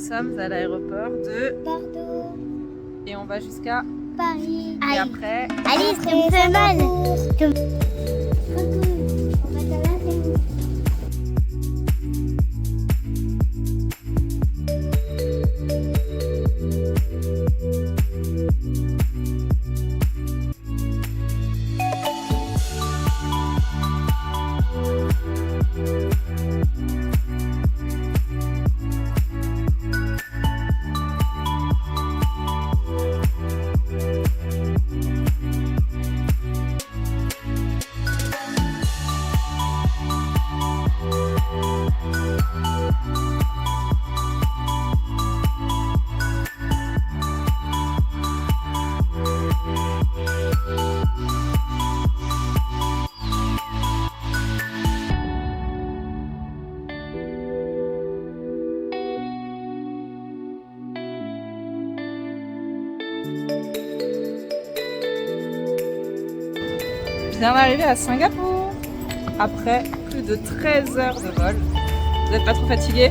sommes à l'aéroport de Bordeaux. Et on va jusqu'à Paris. Et après Alice, tu me fais mal. On va te laver. Je viens d'arriver à Singapour après plus de 13 heures de vol. Vous n'êtes pas trop fatigué?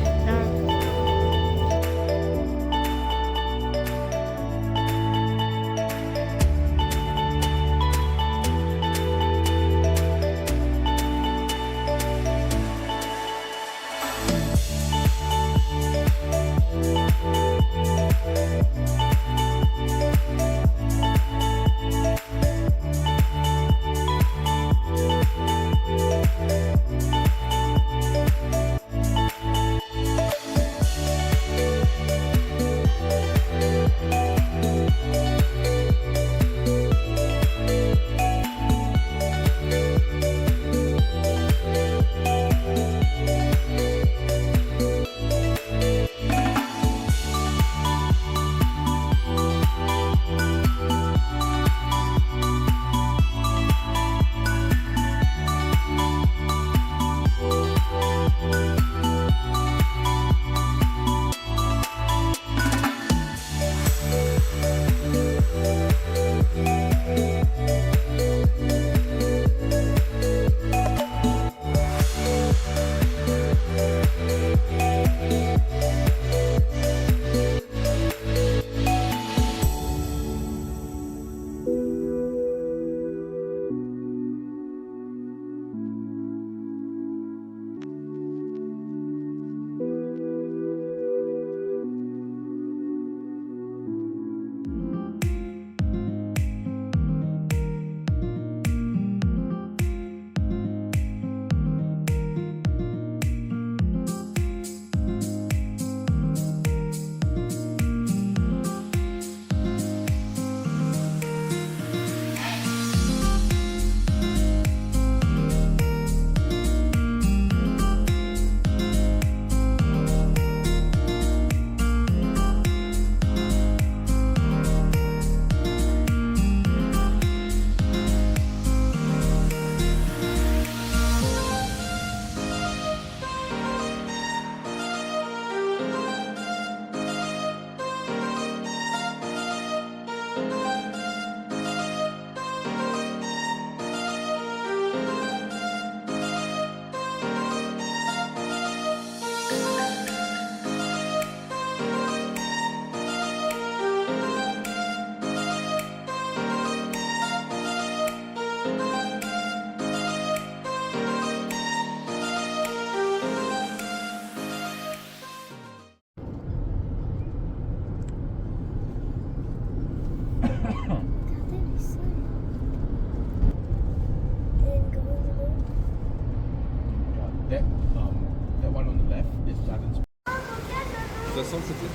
That one on the left is Gardens. Ça sent c'était?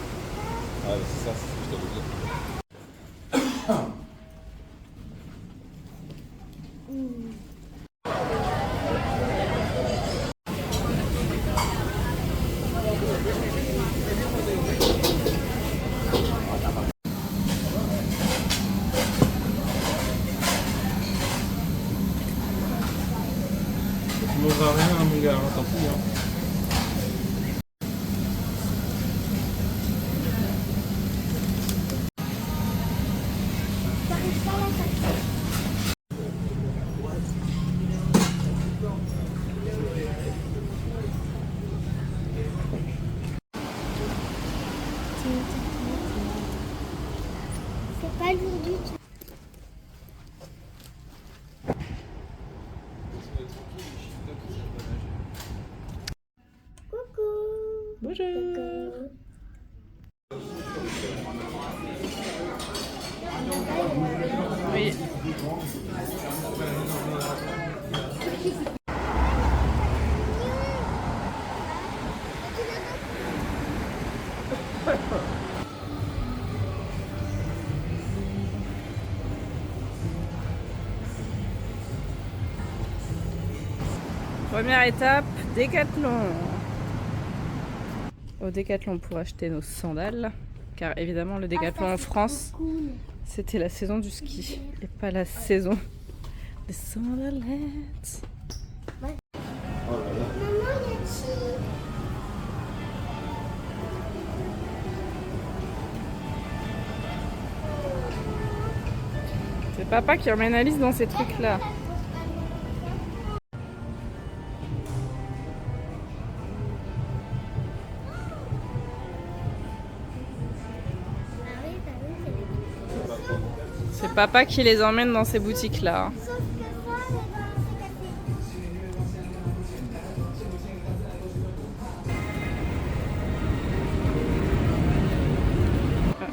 Ah c'est ça, c'est ce que je t'avais dit. Tu mangeras rien mon gars, tant pis hein. Première étape, Décathlon. Au Décathlon pour acheter nos sandales. Car évidemment, le Décathlon en France, c'était la saison du ski et pas la saison des sandalettes. Maman, il y a Chi. C'est papa qui emmène Alice dans ces trucs-là. Ah oui, bah oui, c'est les petits. C'est papa qui les emmène dans ces boutiques-là. Sauf que ça, les gars, c'est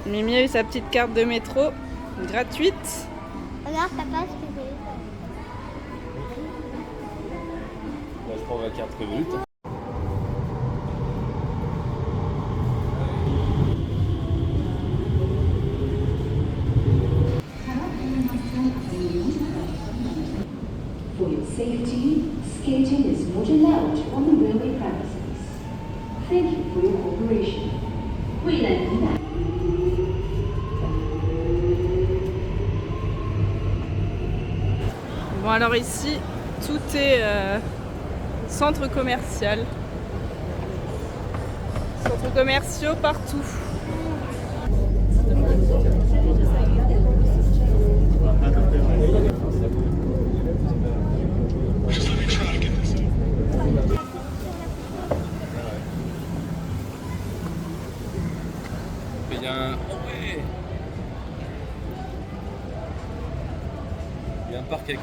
cassé. Mimi a eu sa petite carte de métro gratuite. Regarde, papa, ce que j'ai eu. Là, je prends ma carte Revolut. For your safety, skating is not allowed on the railway premises. Thank you for your cooperation. We let you know. Bon alors ici, tout est centre commercial. Centres commerciaux partout. Il y a un... Oh ouais. Il y a un parc avec...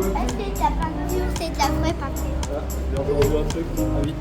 Est-ce que ta peinture, c'est de la vraie peinture? Ah, j'ai encore vu un truc. Ah oui.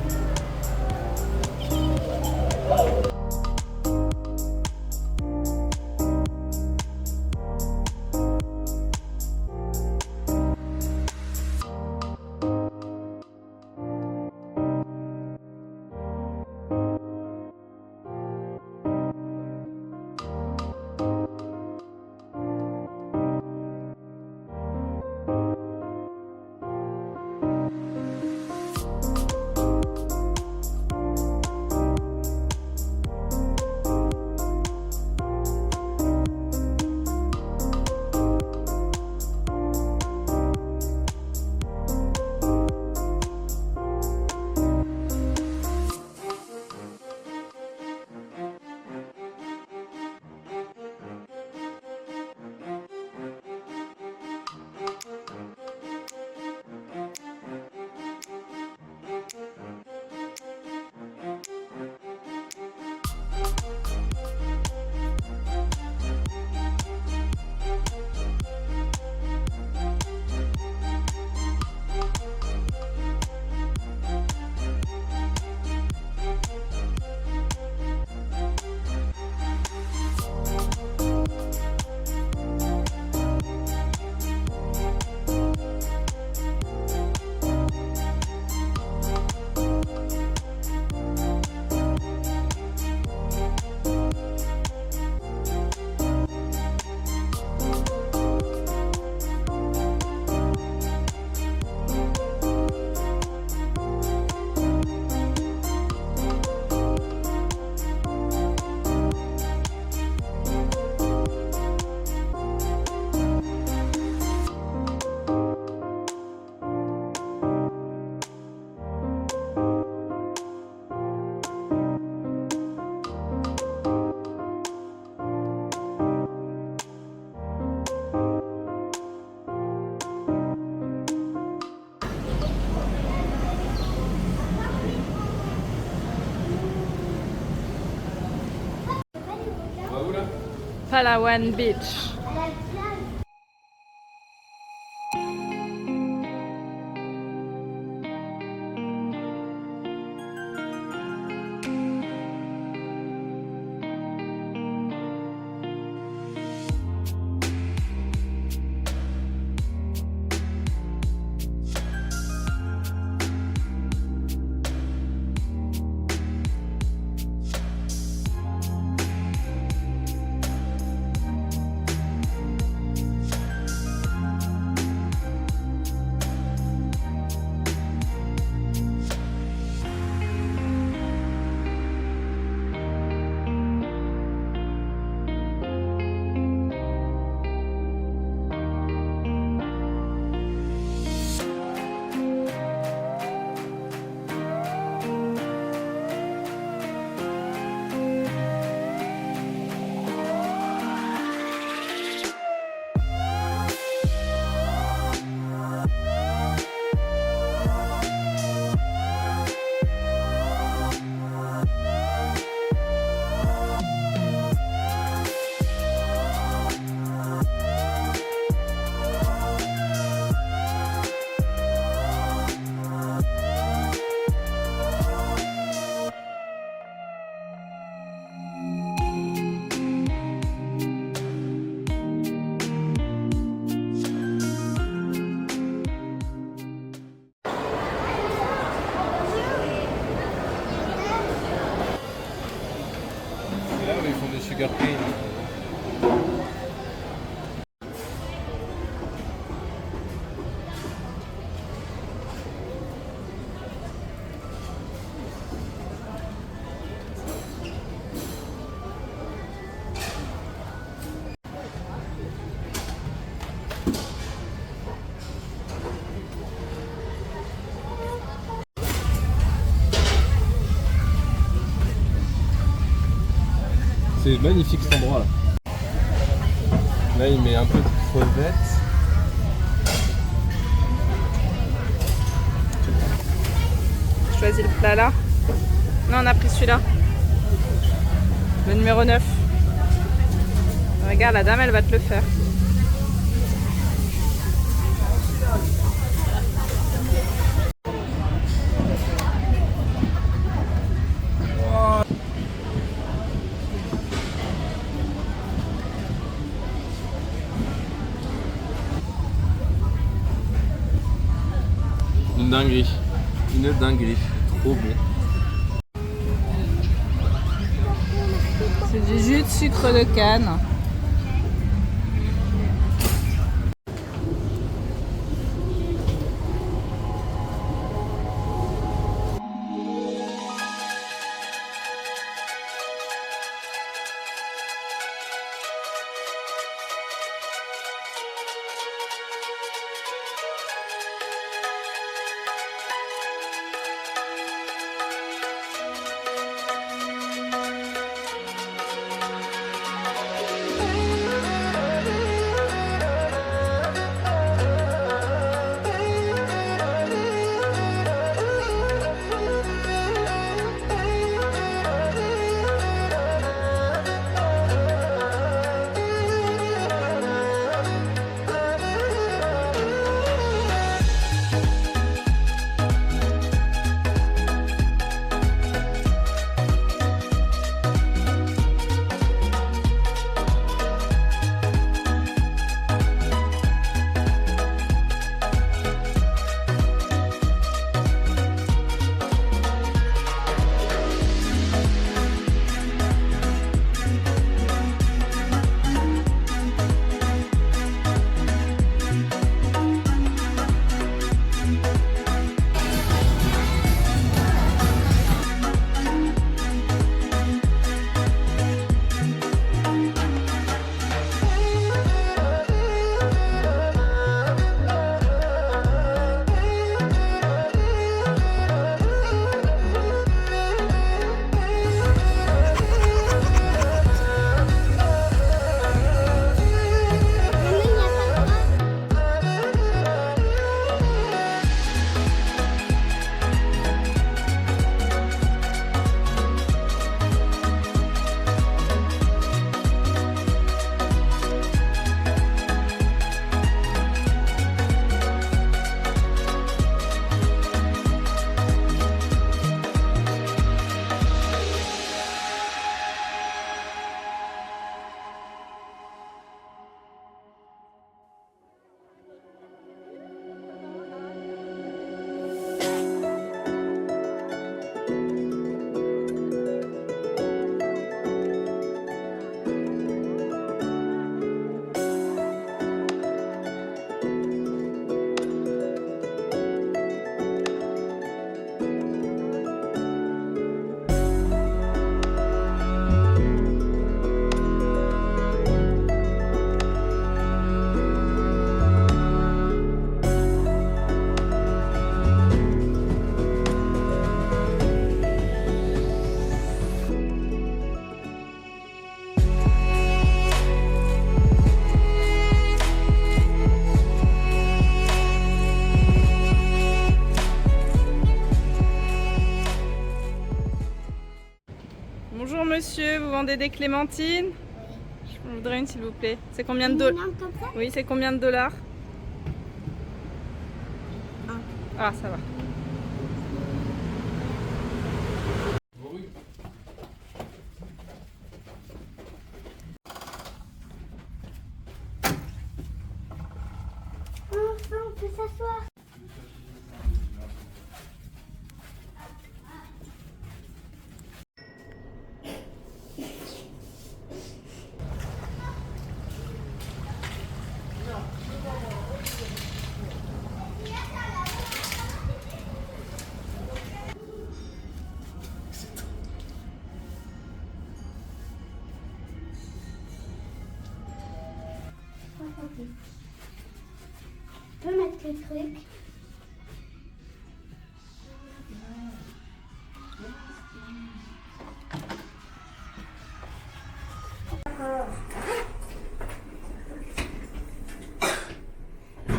Palawan Beach. sugar cane. C'est magnifique cet endroit là. Là il met un peu de crevettes. Choisis le plat là. Non, on a pris celui-là. Le numéro 9. Regarde, la dame elle va te le faire. Une dinguerie. Une dinguerie. Trop bon. C'est du jus de sucre de canne. Bonjour monsieur, vous vendez des clémentines? Je voudrais une s'il vous plaît. C'est combien de dollars? Oui, c'est combien de dollars? Ah, ça va. Enfin, on peut s'asseoir. Tu peux mettre le truc?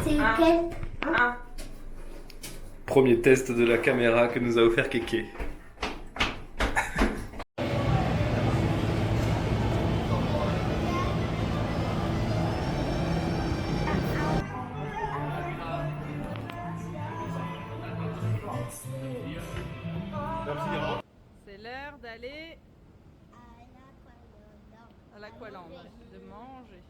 C'est lequel? Premier test de la caméra que nous a offert Kéké. C'est l'heure d'aller à l'Aqualand, de manger.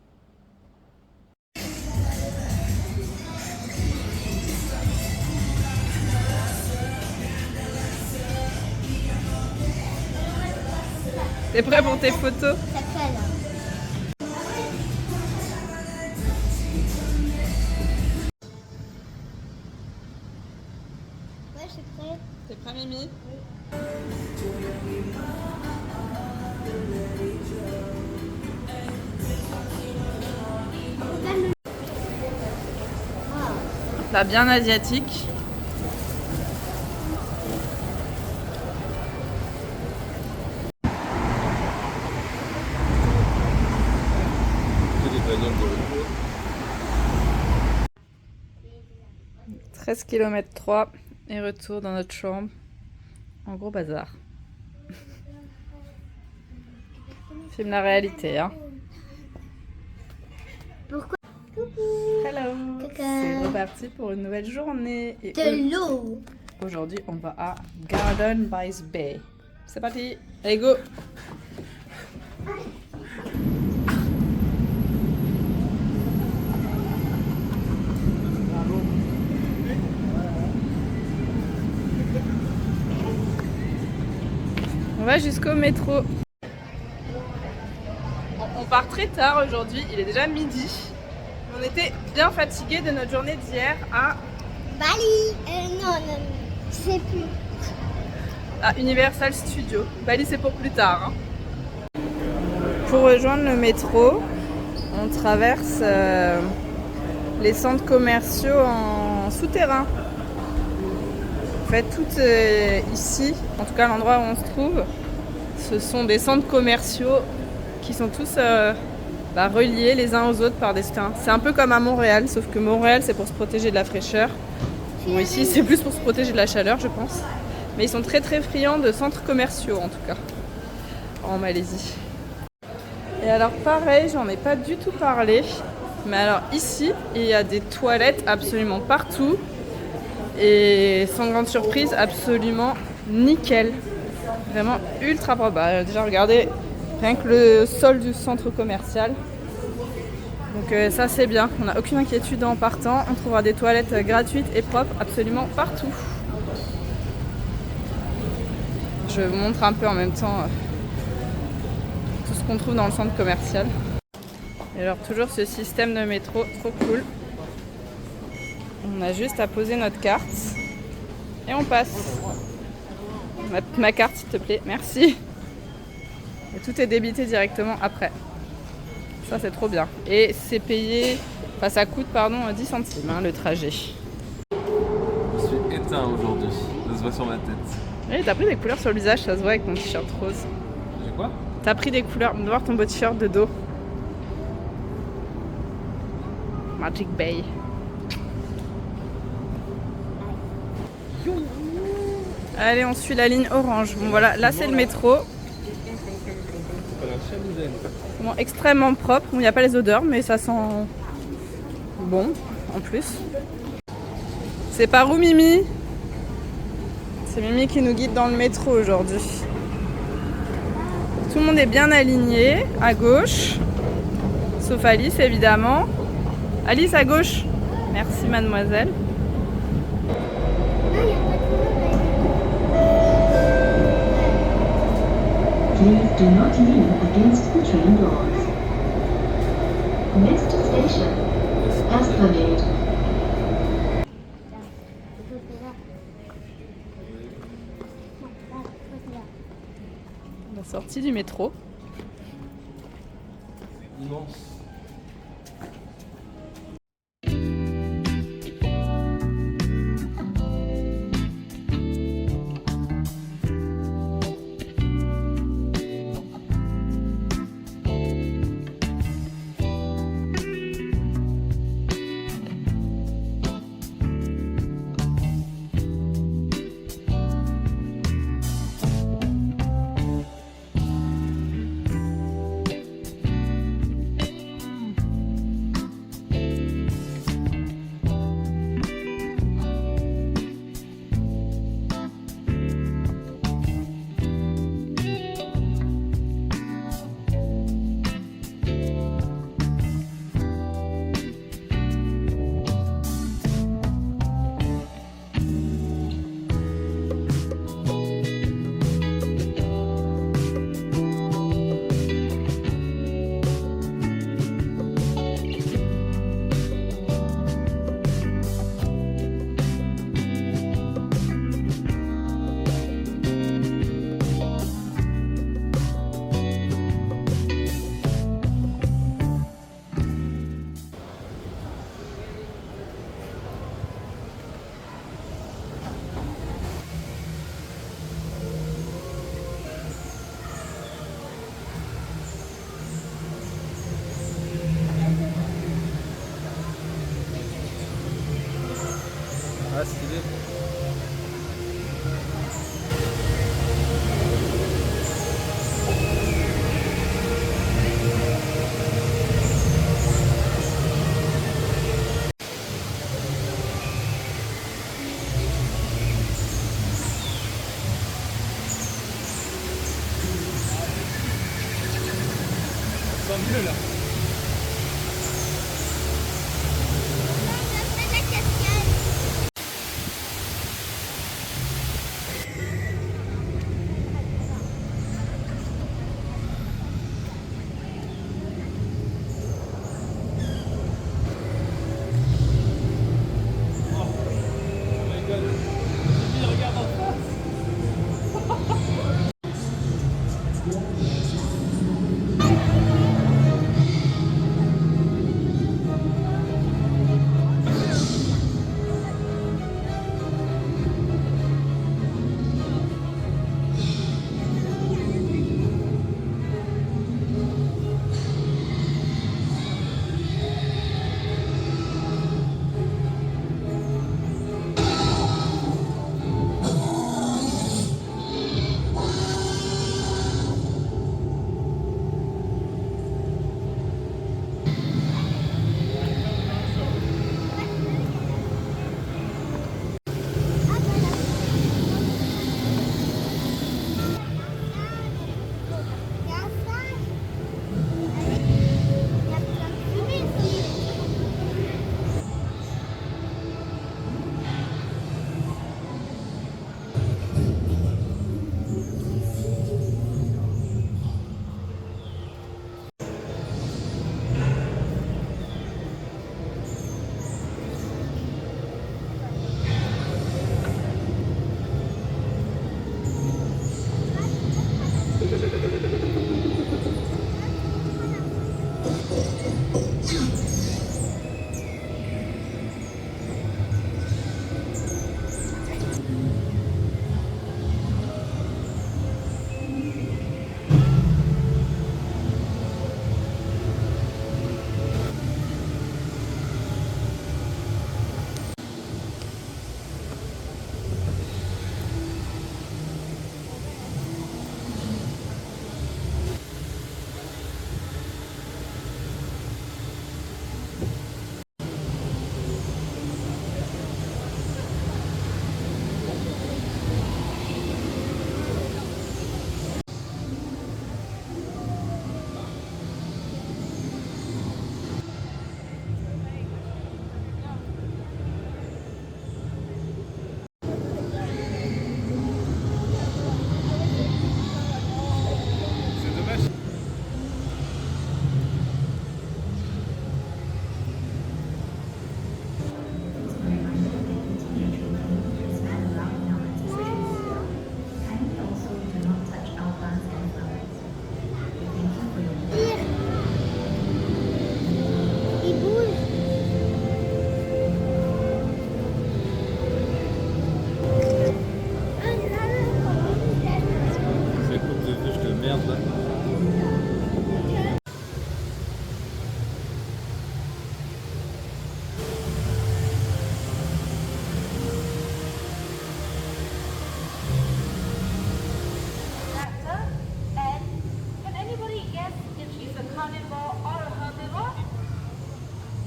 T'es prêt pour tes photos? Ça colle. Ouais, je suis prête. T'es prêt, Mimi? Plat bien asiatique. Que des bagnoles de retour. 13 km 3 et retour dans notre chambre. En gros bazar. Filme la réalité, hein. Pourquoi? Hello. C'est reparti pour une nouvelle journée. Et De l'eau. aujourd'hui, on va à Garden by the Bay. C'est parti. Allez, go. On va jusqu'au métro. On part très tard aujourd'hui, il est déjà midi. On était bien fatigués de notre journée d'hier à Bali. Non, je sais plus. Universal Studios. Bali, c'est pour plus tard. Hein. Pour rejoindre le métro, on traverse les centres commerciaux en souterrain. En fait, tout ici, en tout cas l'endroit où on se trouve, ce sont des centres commerciaux qui sont tous reliés les uns aux autres par des souterrains. C'est un peu comme à Montréal, sauf que Montréal c'est pour se protéger de la fraîcheur. Bon, ici c'est plus pour se protéger de la chaleur, je pense. Mais ils sont très très friands de centres commerciaux en tout cas, en Malaisie. Et alors pareil, j'en ai pas du tout parlé, mais alors ici, il y a des toilettes absolument partout. Et sans grande surprise, absolument nickel. Vraiment ultra propre. Bah, déjà regardez, rien que le sol du centre commercial. Donc ça c'est bien, on n'a aucune inquiétude en partant. On trouvera des toilettes gratuites et propres absolument partout. Je vous montre un peu en même temps tout ce qu'on trouve dans le centre commercial. Et alors toujours ce système de métro, trop cool. On a juste à poser notre carte et on passe. Ma carte s'il te plaît, merci. Et tout est débité directement après. Ça c'est trop bien. Et c'est payé, enfin ça coûte 10 centimes le trajet. Je suis éteint aujourd'hui, ça se voit sur ma tête. Et t'as pris des couleurs sur le visage, ça se voit avec ton t-shirt rose. J'ai quoi? T'as pris des couleurs, voir ton beau t-shirt de dos. Magic Bay. Allez, on suit la ligne orange. Bon voilà, là c'est le métro. Bon, extrêmement propre. Il n'y a pas les odeurs, mais ça sent bon en plus. C'est par où Mimi? C'est Mimi qui nous guide dans le métro aujourd'hui. Tout le monde est bien aligné à gauche, sauf Alice évidemment. Alice à gauche. Merci mademoiselle. Please do not lean against the train doors. Next station, Esplanade. La sortie du métro. Immense. t'entends mieux là.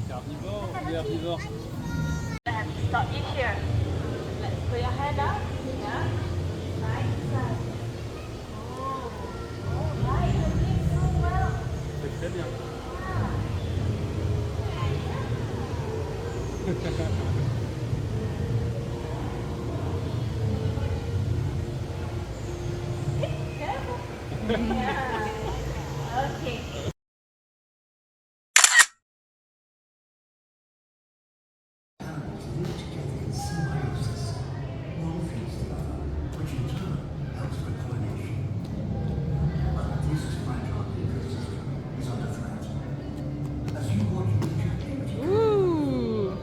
Carnivore ou herbivore? Stop in here. Let's put your hand up. Yeah. Nice. Oh. All right. You're doing so well. C'est très bien. Yeah. Okay. Ouh.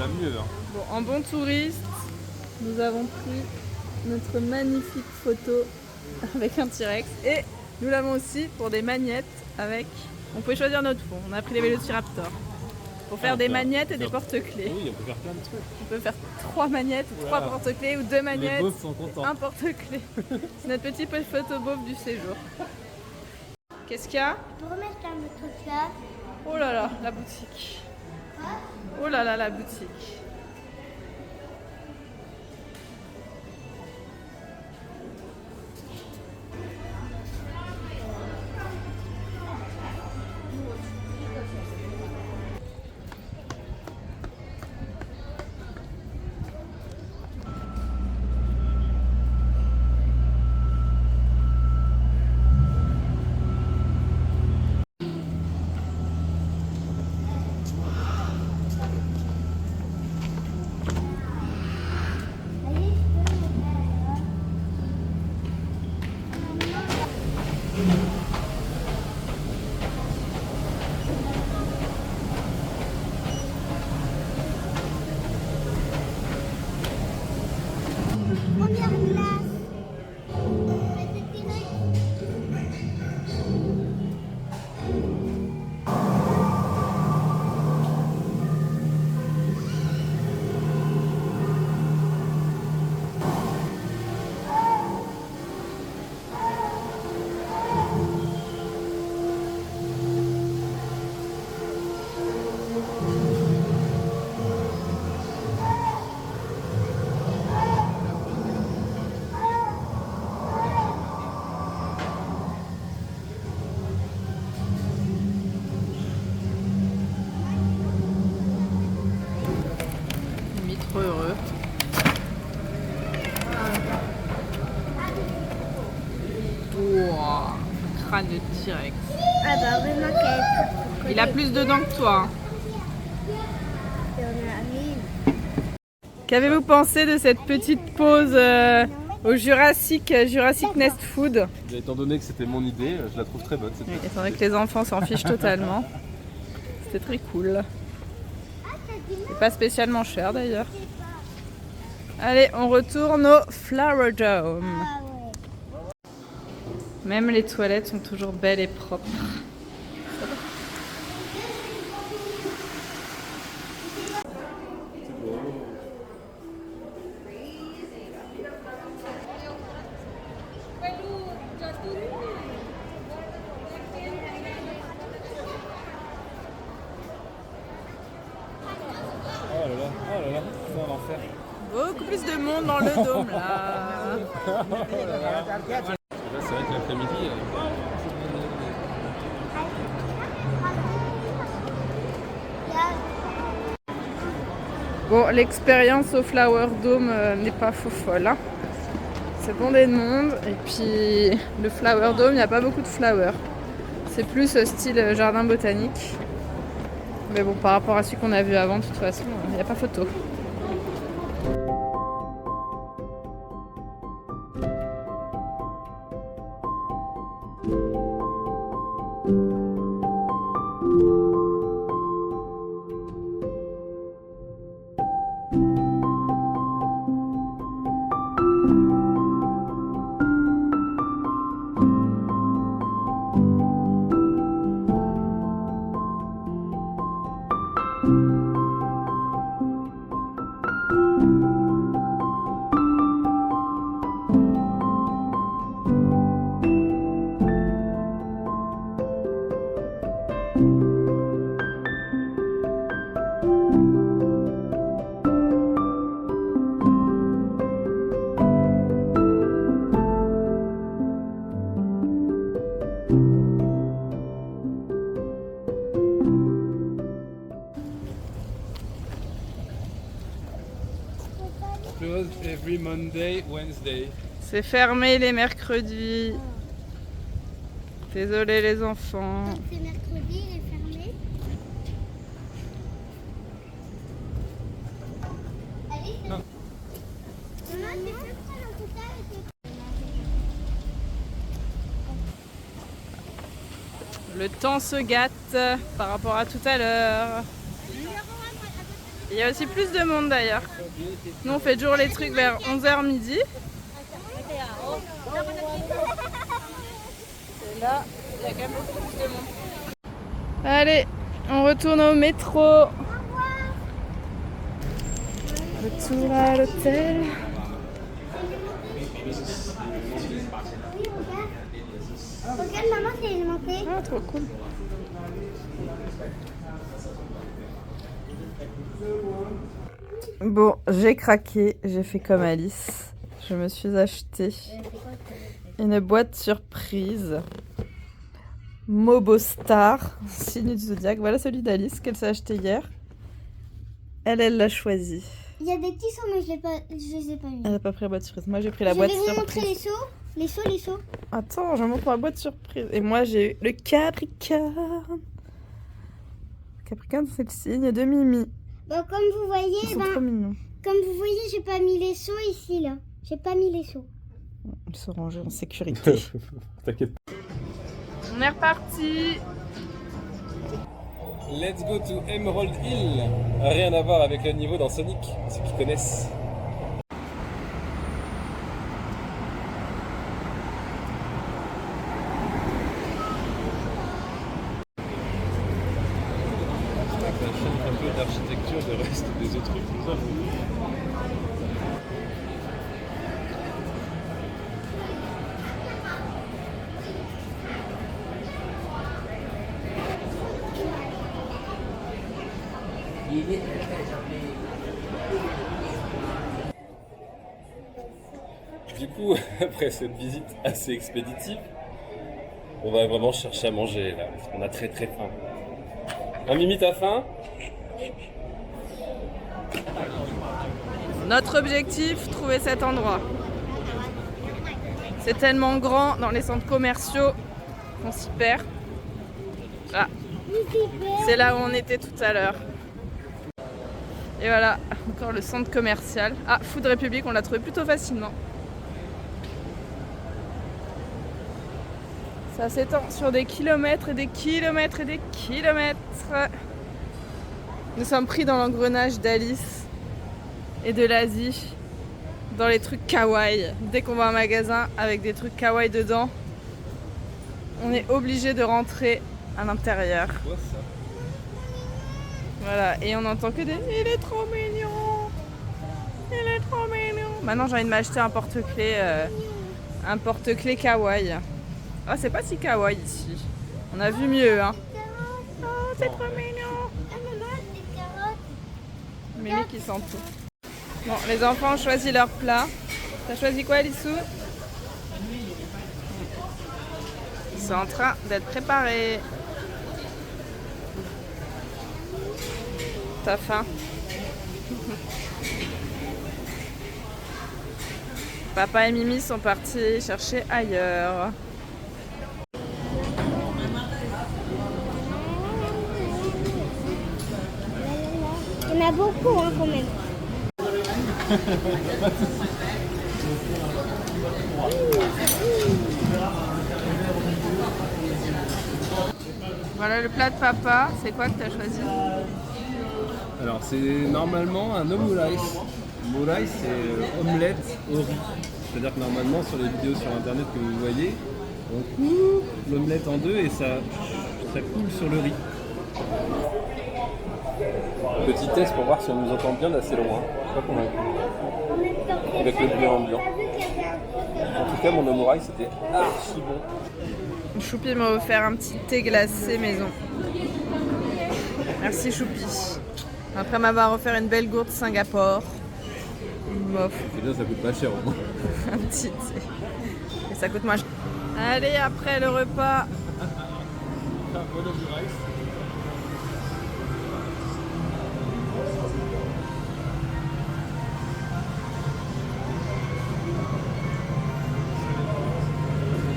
a mieux. Hein. Bon, en bon touriste, nous avons pris notre magnifique photo avec un T-Rex et nous l'avons aussi pour des magnettes avec... On peut choisir notre fond. On a pris les Vélociraptors pour faire des magnettes et des porte-clés. Oui, on peut faire plein de trucs. On peut faire 3 magnettes, ou 3 porte-clés ou 2 magnettes, Les beaufs sont contents. un porte-clés. C'est notre petit photo beauf du séjour. Qu'est-ce qu'il y a? Pour remettre un truc là. Oh là là, la boutique. Oh là là, la boutique. Première glace. Mimi trop heureux. Wow, crâne de T-Rex. Ah bah vraiment qu'elle est Il a plus de dents que toi. Et on a mis. Qu'avez-vous pensé de cette petite pause au Jurassic Nest Food? Étant donné que c'était mon idée, je la trouve très bonne. Cette Étant donné que les enfants s'en fichent totalement. C'était très cool. C'est pas spécialement cher d'ailleurs. Allez, on retourne au Flower Dome. Ah ouais. Même les toilettes sont toujours belles et propres. Oh là là, c'est un enfer. Beaucoup plus de monde dans le dôme là. Là, c'est vrai que l'après-midi. Bon, l'expérience au Flower Dome n'est pas faux folle. Hein. C'est bondé de monde. Et puis, le Flower Dome, il n'y a pas beaucoup de flowers. C'est plus style jardin botanique. Mais bon, par rapport à celui qu'on a vu avant, de toute façon, il n'y a pas photo. Closed every Monday, Wednesday. C'est fermé les mercredis. Désolé les enfants. C'est mercredi, il est fermé. Allez, c'est... Non. Maman, c'est plus près dans tout ça. Le temps se gâte par rapport à tout à l'heure. Il y a aussi plus de monde d'ailleurs. Nous on fait toujours les trucs vers 11h midi. Et là, il y a quand même beaucoup plus de monde. Allez, on retourne au métro. Retour à l'hôtel. Oui, regarde. Regarde, maman, c'est alimenté. Ah, trop cool. Bon, j'ai craqué, j'ai fait comme Alice. Je me suis acheté une boîte surprise. Mobostar, signe du zodiaque. Voilà celui d'Alice qu'elle s'est acheté hier. Elle l'a choisi. Il y a des petits seaux, mais je les ai pas mis. Elle n'a pas pris la boîte surprise. Moi j'ai pris la boîte Je vais vous montrer surprise. les seaux. Les seaux. Attends, je montre ma boîte surprise. Et moi j'ai eu le Capricorne. Capricorne, c'est le signe de Mimi. Bon, comme vous voyez, Ils sont trop mignons. j'ai pas mis les seaux ici, là. J'ai pas mis les seaux. Ils sont rangés en sécurité. T'inquiète. On est reparti. Let's go to Emerald Hill. Rien à voir avec le niveau dans Sonic, ceux qui connaissent. Ça change un peu d'architecture de reste des autres zones. Du coup, après cette visite assez expéditive, on va vraiment chercher à manger là, parce qu'on a très très faim. Hein, Mimi, t'as faim? Notre objectif, trouver cet endroit. C'est tellement grand dans les centres commerciaux qu'on s'y perd. Ah, c'est là où on était tout à l'heure. Et voilà, encore le centre commercial. Ah, Food Republic, on l'a trouvé plutôt facilement. Ça s'étend sur des kilomètres et des kilomètres et des kilomètres. Nous sommes pris dans l'engrenage d'Alice et de l'Asie, dans les trucs kawaii. Dès qu'on va à un magasin avec des trucs kawaii dedans, on est obligé de rentrer à l'intérieur. Quoi ça? Voilà, et on entend que des « Il est trop mignon! Il est trop mignon !» Maintenant, j'ai envie de m'acheter un porte-clés kawaii. Ah, c'est pas si kawaii ici. On a vu mieux, hein. Oh, c'est trop mignon! Ah, maman, des carottes. Mimi qui sent tout. Bon, les enfants ont choisi leur plat. T'as choisi quoi, Lissou? Ils sont en train d'être préparés. T'as faim? Papa et Mimi sont partis chercher ailleurs. Il y en a beaucoup, hein, quand même. Voilà le plat de papa. C'est quoi que t'as choisi? Alors c'est normalement un omurice. Omurice c'est omelette au riz. C'est-à-dire que normalement sur les vidéos sur internet que vous voyez, on coupe l'omelette en deux et ça coule sur le riz. Petit test pour voir si on nous entend bien d'assez loin. Pas convaincu. Avec le bruit ambiant. En tout cas mon omurice c'était archi bon. Choupi m'a offert un petit thé glacé maison. Merci Choupi. Après m'avoir offert une belle gourde Singapour. Bof. C'est bien, ça coûte pas cher au moins. Un petit thé. Et ça coûte moins cher. Allez, après le repas.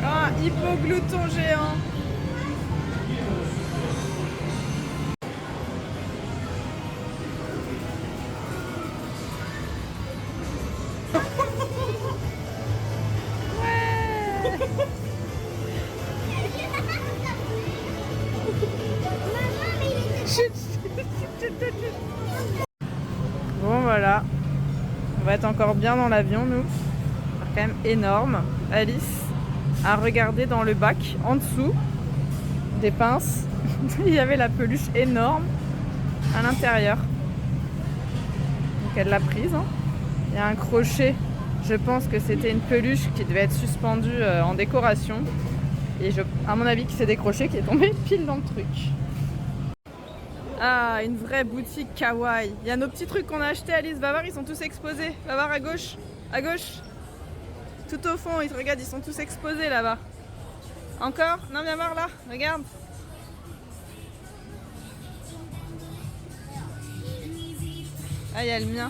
Ah, hypoglouton géant. voilà. On va être encore bien dans l'avion, nous. C'est quand même énorme. Alice a regardé dans le bac, en dessous, des pinces. Il y avait la peluche énorme à l'intérieur. Donc elle l'a prise. Hein. Il y a un crochet. Je pense que c'était une peluche qui devait être suspendue en décoration. Et à mon avis, qui s'est décroché, qui est tombé pile dans le truc. Ah, une vraie boutique kawaii. Il y a nos petits trucs qu'on a achetés, Alice. Va voir, ils sont tous exposés. Va voir à gauche. À gauche. Tout au fond, regarde, ils sont tous exposés là-bas. Encore? Non, viens voir là. Regarde. Ah, il y a le mien.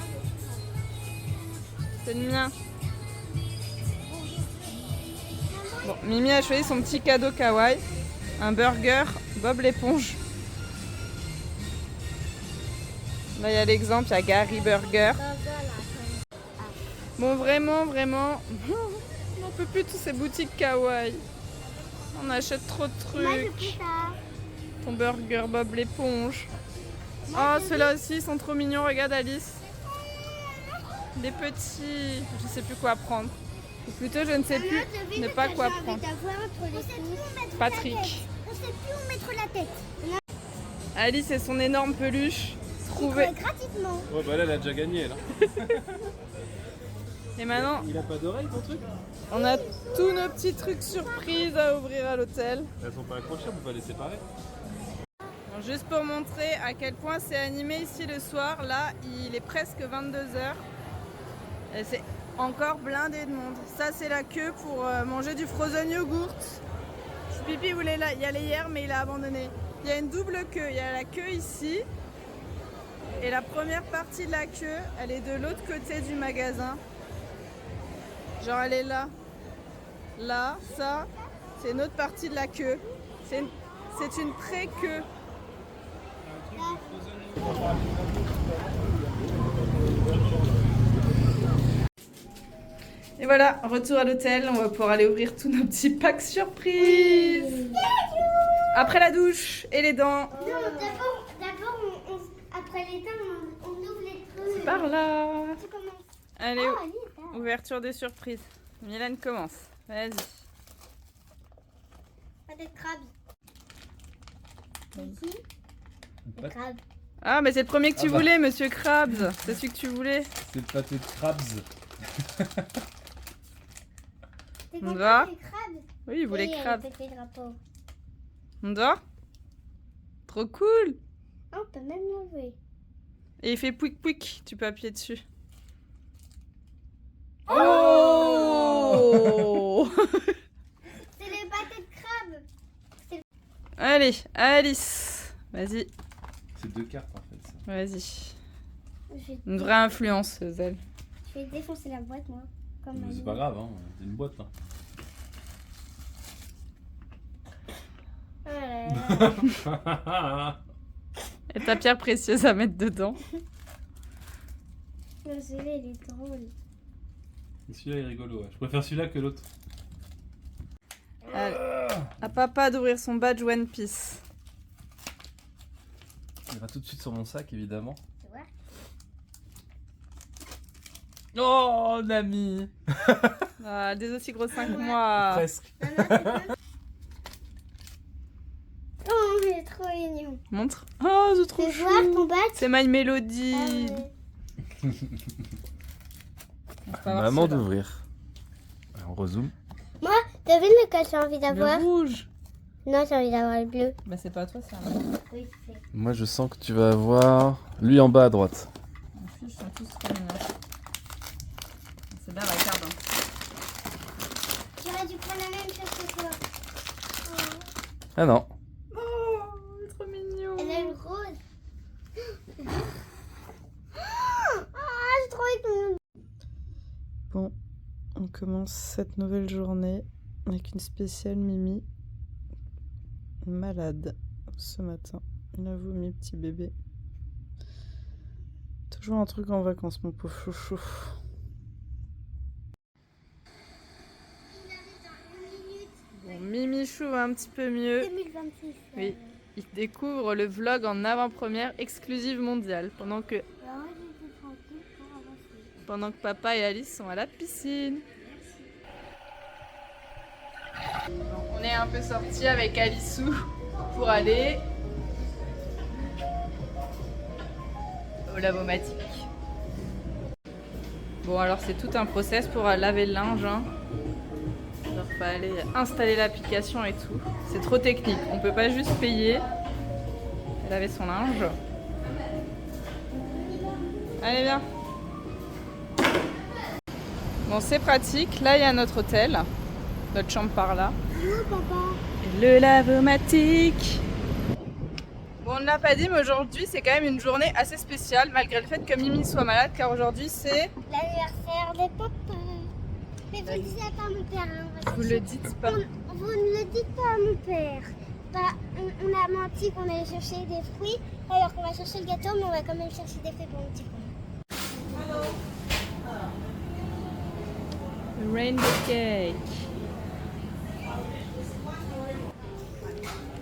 C'est le mien. Bon, Mimi a choisi son petit cadeau kawaii. Un burger Bob l'éponge. Là, il y a l'exemple, il y a Gary Burger. Bon, vraiment, on n'en peut plus de toutes ces boutiques kawaii. On achète trop de Moi, je trucs. fais ça. Ton burger Bob l'éponge. Oh, ceux-là aussi, ils sont trop mignons. Regarde, Alice. Des petits. Je sais plus quoi prendre. Ou plutôt, je ne sais plus ne pas quoi prendre. Patrick. On sait plus où mettre la tête. Alice et son énorme peluche. Trouvé gratuitement. Oh bah là, elle a déjà gagné là. Et maintenant, Il a pas d'oreille ton truc? on a tous nos petits trucs surprises à ouvrir à l'hôtel. Elles sont pas accrochées, on peut pas les séparer. Bon, juste pour montrer à quel point c'est animé ici le soir, là il est presque 22h. Et c'est encore blindé de monde. Ça c'est la queue pour manger du frozen yogurt. Pipi voulait y aller hier mais il a abandonné. Il y a une double queue, il y a la queue ici. Et la première partie de la queue, elle est de l'autre côté du magasin. Genre elle est là. Là, ça, c'est une autre partie de la queue. C'est une pré-queue. Et voilà, retour à l'hôtel. On va pouvoir aller ouvrir tous nos petits packs surprises. Après la douche et les dents. Non, d'abord, après les dents, on ouvre les trucs. Par là. Tu commences. Allez, Ah, allez, là. ouverture des surprises. Mylène commence. Vas-y. Pas de crabe. Ici, le crabe. Ah, mais c'est le premier que tu Ah bah. voulais, monsieur Krabs. C'est celui que tu voulais. C'est le pâté de crabs. T'es On content va des crabes? Oui, il voulait Oui, Krabs. elle a pété le drapeau. On dort? Trop cool. Ah, on peut même l'enlever. Et il fait pouic pouic. Tu peux appuyer dessus. Oh Oh C'est les pâtés de crabe. Allez, Alice. Vas-y, C'est deux cartes en fait. Ça. vas-y. Je vais, Une vraie influenceuse, elle. je vais défoncer la boîte, moi. Comme Mais Manu. c'est pas grave, hein. C'est une boîte là. Oh là là. Et ta pierre précieuse à mettre dedans. Non, celui-là, il est drôle. Celui-là est rigolo, ouais. Je préfère celui-là que l'autre. Allez. À papa d'ouvrir son badge One Piece. Il ira tout de suite sur mon sac, évidemment. Tu vois? Oh, Nami. Ah, des aussi gros 5 mois. Presque. Non, non, c'est pas- Oh, il est trop mignon. Montre. Oh, c'est trop Tu veux voir chou. ton badge? C'est My Melody. Ah, ouais. On va voir Maman celui-là. d'ouvrir. On rezoome. Moi, t'as vu lequel j'ai envie d'avoir? Le rouge. Non, j'ai envie d'avoir le bleu. Bah c'est pas toi, c'est un Oui, c'est. Moi, je sens que tu vas avoir lui en bas à droite. Ils sont tous comme c'est bien la carte. Hein. J'aurais dû prendre la même chose que toi. Ah non. Oh, trop mignon. Elle a le rose. Ah, j'ai trop envie de... Bon, on commence cette nouvelle journée avec une spéciale Mimi malade ce matin. Il a vomi, petit bébé. Toujours un truc en vacances, mon pauvre chouchou. Bon, Mimi Chou va un petit peu mieux. 2026. Oui. Il découvre le vlog en avant-première exclusive mondiale pendant que Alors, moi, j'étais tranquille. pendant que papa et Alice sont à la piscine. Bon, on est un peu sortis avec Alissou pour aller au lavomatique. Bon, alors c'est tout un process pour laver le linge. Hein. Alors, faut aller installer l'application et tout. C'est trop technique. On peut pas juste payer et laver son linge. Allez, viens. Bon, c'est pratique. Là, il y a notre hôtel. Notre chambre par là. Et le lavomatique. Bon, on ne l'a pas dit, mais aujourd'hui, c'est quand même une journée assez spéciale, malgré le fait que Mimi soit malade, car aujourd'hui, c'est... l'anniversaire des papas. Mais vous ne dites pas à mon père. Hein, Vous le dites pas. Vous ne le dites pas à mon père. Bah, on a menti qu'on allait chercher des fruits, alors qu'on va chercher le gâteau, mais on va quand même chercher des fruits pour mon petit coin. Rainbow cake.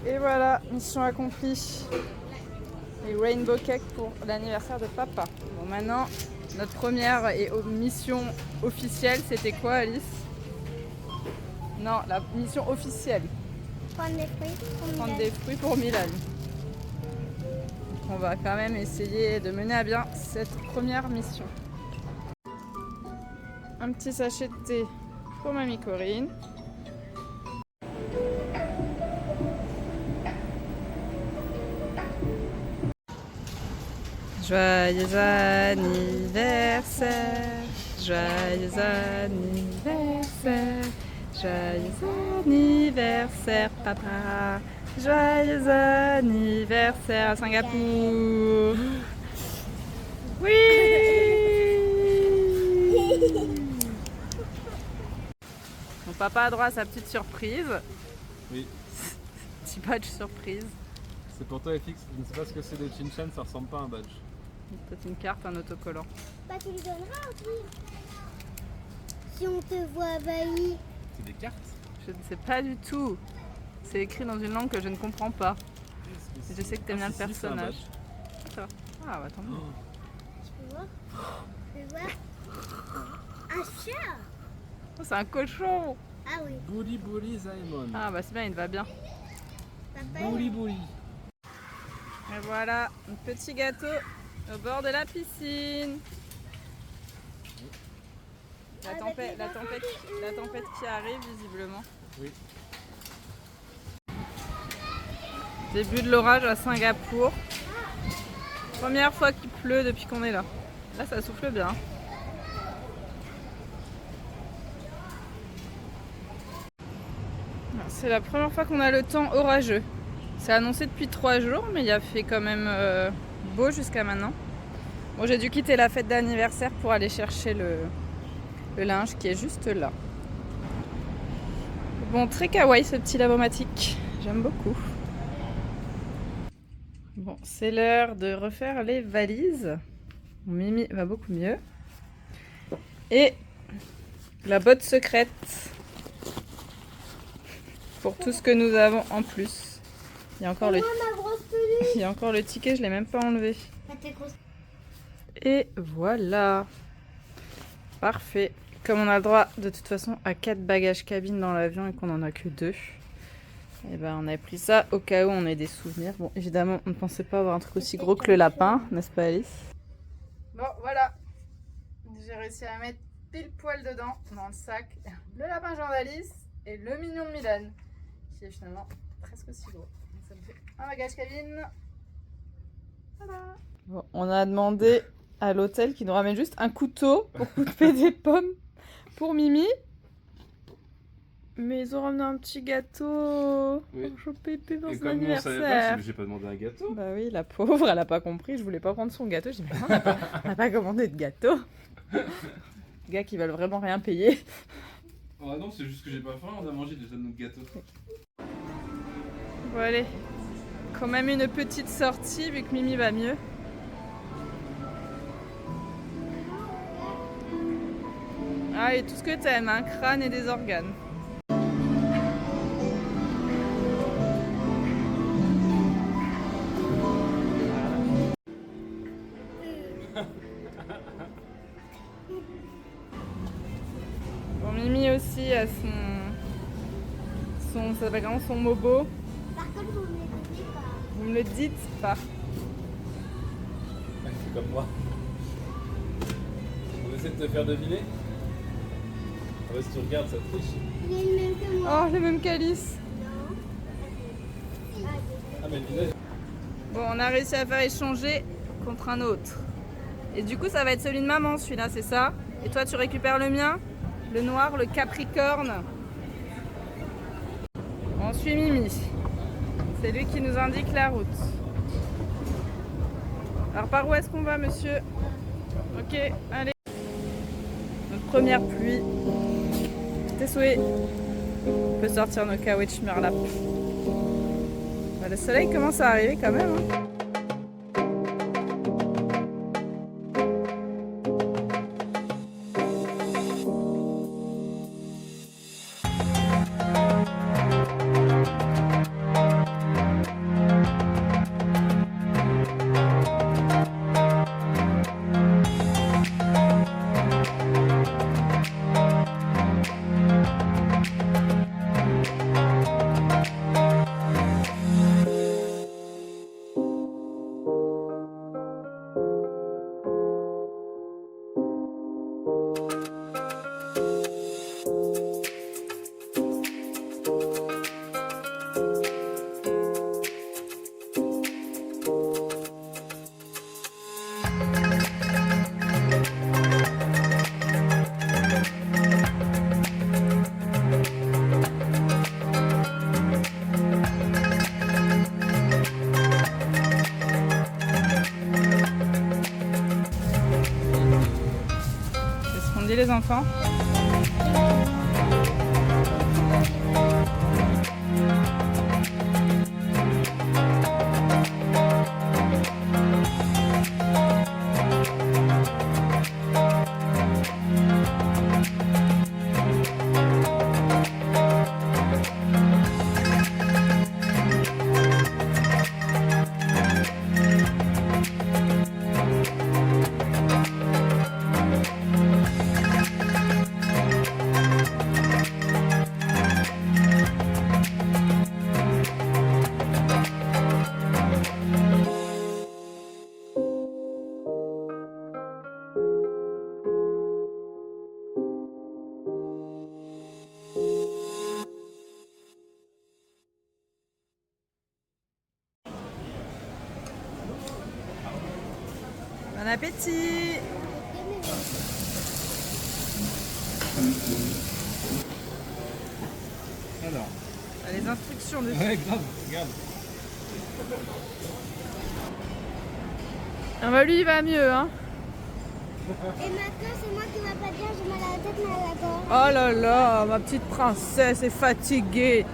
Et voilà, mission accomplie. Et rainbow cake pour l'anniversaire de papa. Bon, maintenant, notre première mission officielle, c'était quoi, Alice? Non, la mission officielle. Prendre des fruits. Prendre des fruits pour Milan. Donc on va quand même essayer de mener à bien cette première mission. Un petit sachet de thé pour mamie Corinne. Joyeux anniversaire, joyeux anniversaire, joyeux anniversaire papa, joyeux anniversaire à Singapour. Oui. Mon papa a droit à sa petite surprise. Oui. Petit badge surprise. C'est pour toi FX, je ne sais pas ce que c'est des Chin-Chan, ça ressemble pas à un badge. Peut-être une carte, un autocollant. Bah, tu lui donneras aussi. Si on te voit bailli. C'est des cartes? Je ne sais pas du tout. C'est écrit dans une langue que je ne comprends pas. Je sais que tu aimes bien le si, c'est un personnage. badge. Ça va. Ah bah tant mieux. Tu peux voir? Tu peux voir? Un chat. Oh, c'est un cochon. Ah oui. Bouli Bouli Zaemon. Ah bah c'est bien, il va bien. Papa. Bouli Bouli. Et voilà, un petit gâteau au bord de la piscine. La tempête qui arrive visiblement. Oui. Début de l'orage à Singapour. Première fois qu'il pleut depuis qu'on est là. Là ça souffle bien. C'est la première fois qu'on a le temps orageux. C'est annoncé depuis 3 jours, mais il a fait quand même beau jusqu'à maintenant. Bon, j'ai dû quitter la fête d'anniversaire pour aller chercher le linge qui est juste là. Bon, très kawaii ce petit lavomatique. J'aime beaucoup. Bon, c'est l'heure de refaire les valises. Mon Mimi va beaucoup mieux. Et la botte secrète. Pour tout ce que nous avons en plus. Il y a encore, Ma grosse peluche. il y a encore le ticket, je ne l'ai même pas enlevé. T'es grosse. Et voilà. Parfait. Comme on a le droit de toute façon à 4 bagages cabine dans l'avion et qu'on en a que 2, et ben on a pris ça au cas où on ait des souvenirs. Bon, évidemment, on ne pensait pas avoir un truc aussi gros que le lapin, n'est-ce pas Alice? Bon, voilà. J'ai réussi à mettre pile poil dedans, dans le sac, le lapin Jean d'Alice et le mignon de Milan, qui est finalement presque aussi gros. Donc ça me fait un bagage cabine. Voilà. Bon, on a demandé à l'hôtel qui nous ramène juste un couteau pour couper des pommes pour Mimi. Mais ils ont ramené un petit gâteau Oui. pour choper Pépé pour Et son comme nous on savait pas, anniversaire. j'ai pas demandé un gâteau. Bah oui, la pauvre, elle a pas compris. Je voulais pas prendre son gâteau. Je dis, mais non, on n'a pas commandé de gâteau. Les gars qui veulent vraiment rien payer. Oh non, c'est juste que j'ai pas faim, on a mangé déjà notre gâteau. Bon allez, quand même une petite sortie vu que Mimi va mieux. Ah, et tout ce que t'aimes, un crâne et des organes. s'appelle comment son mobo? Par contre, vous me le dites pas. Vous me le dites pas. C'est comme moi. On essaie de te faire deviner. Ah ouais, si tu regardes, ça triche. Il est le même que moi. Oh, le même calice. Non. Ah, mais le village. Bon, on a réussi à faire échanger contre un autre. Et du coup, ça va être celui de maman, celui-là, c'est ça? Et toi, tu récupères le mien? Le noir, le capricorne. On suit Mimi. C'est lui qui nous indique la route. Alors, par où est-ce qu'on va, monsieur? Ok, allez. Notre première pluie. Tes souhaits. On peut sortir nos Kawetch Merlap. Bah, le soleil commence à arriver quand même. Hein. dit les enfants? Bon appétit! Alors. Les instructions dessus. Ouais, grave, regarde. Ah bah lui il va mieux hein. Et maintenant, c'est moi qui va pas dire, j'ai mal à la tête, mal à la gorge. Oh là là, ma petite princesse est fatiguée.